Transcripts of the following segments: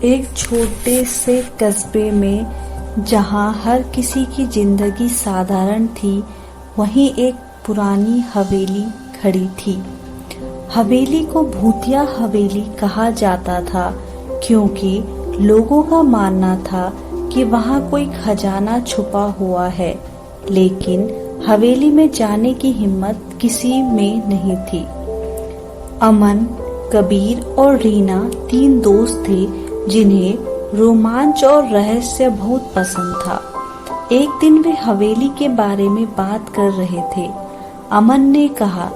एक छोटे से कस्बे में जहां हर किसी की जिंदगी साधारण थी, वहीं एक पुरानी हवेली खड़ी थी। हवेली को भूतिया हवेली कहा जाता था, क्योंकि लोगों का मानना था कि वहां कोई खजाना छुपा हुआ है। लेकिन हवेली में जाने की हिम्मत किसी में नहीं थी। अमन, कबीर और रीना 3 दोस्त थे जिन्हें रोमांच और रहस्य बहुत पसंद था। एक दिन वे हवेली के बारे में बात कर रहे थे। अमन ने कहा,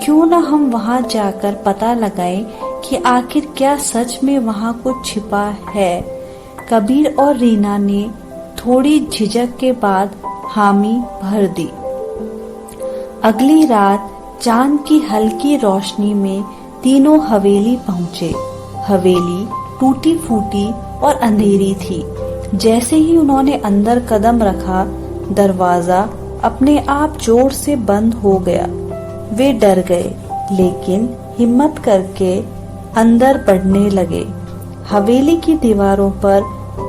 क्यों न हम वहां जाकर पता लगाएं कि आखिर क्या सच में वहां कुछ छिपा है। कबीर और रीना ने थोड़ी झिझक के बाद हामी भर दी। अगली रात चांद की हल्की रोशनी में तीनों हवेली पहुँचे। हवेली टूटी फूटी और अंधेरी थी। जैसे ही उन्होंने अंदर कदम रखा, दरवाजा अपने आप जोर से बंद हो गया। वे डर गए, लेकिन हिम्मत करके अंदर बढ़ने लगे। हवेली की दीवारों पर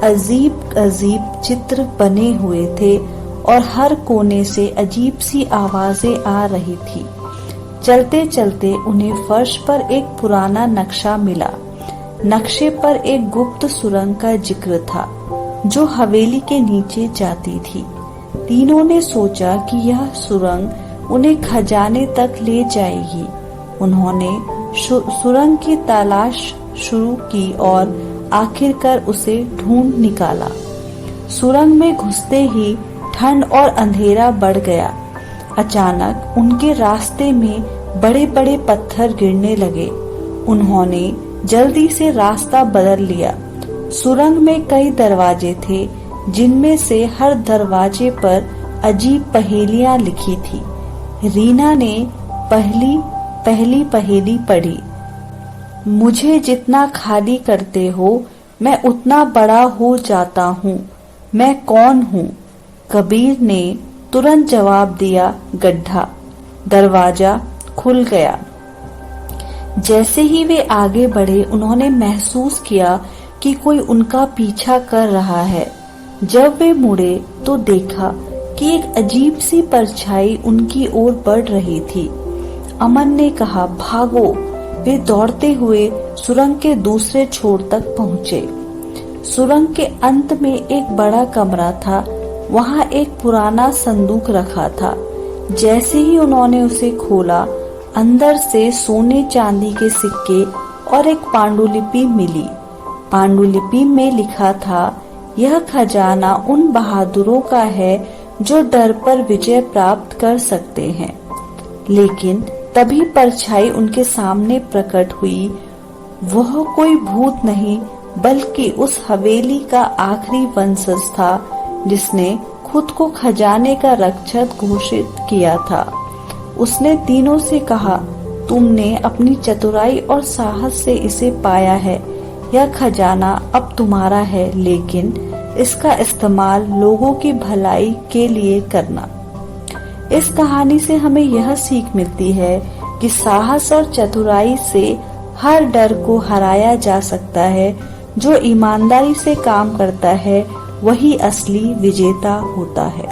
अजीब अजीब चित्र बने हुए थे और हर कोने से अजीब सी आवाजें आ रही थी। चलते चलते उन्हें फर्श पर एक पुराना नक्शा मिला। नक्शे पर एक गुप्त सुरंग का जिक्र था, जो हवेली के नीचे जाती थी। तीनों ने सोचा कि यह सुरंग उन्हें खजाने तक ले जाएगी। उन्होंने सुरंग की तलाश शुरू की और आखिरकार उसे ढूंढ निकाला। सुरंग में घुसते ही ठंड और अंधेरा बढ़ गया। अचानक उनके रास्ते में बड़े बड़े पत्थर गिरने लगे। उन्होंने जल्दी से रास्ता बदल लिया। सुरंग में कई दरवाजे थे, जिनमें से हर दरवाजे पर अजीब पहेलियां लिखी थी। रीना ने पहली पहेली पढ़ी। मुझे जितना खाली करते हो, मैं उतना बड़ा हो जाता हूँ। मैं कौन हूँ? कबीर ने तुरंत जवाब दिया, गड्ढा। दरवाजा खुल गया। जैसे ही वे आगे बढ़े, उन्होंने महसूस किया कि कोई उनका पीछा कर रहा है। जब वे मुड़े तो देखा कि एक अजीब सी परछाई उनकी ओर बढ़ रही थी। अमन ने कहा, भागो। वे दौड़ते हुए सुरंग के दूसरे छोर तक पहुँचे। सुरंग के अंत में एक बड़ा कमरा था। वहाँ एक पुराना संदूक रखा था। जैसे ही उन्होंने उसे खोला, अंदर से सोने चांदी के सिक्के और एक पांडुलिपि मिली। पांडुलिपि में लिखा था, यह खजाना उन बहादुरों का है जो डर पर विजय प्राप्त कर सकते हैं। लेकिन तभी परछाई उनके सामने प्रकट हुई। वह कोई भूत नहीं, बल्कि उस हवेली का आखिरी वंशज था, जिसने खुद को खजाने का रक्षक घोषित किया था। उसने तीनों से कहा, तुमने अपनी चतुराई और साहस से इसे पाया है। यह खजाना अब तुम्हारा है, लेकिन इसका इस्तेमाल लोगों की भलाई के लिए करना। इस कहानी से हमें यह सीख मिलती है कि साहस और चतुराई से हर डर को हराया जा सकता है। जो ईमानदारी से काम करता है, वही असली विजेता होता है।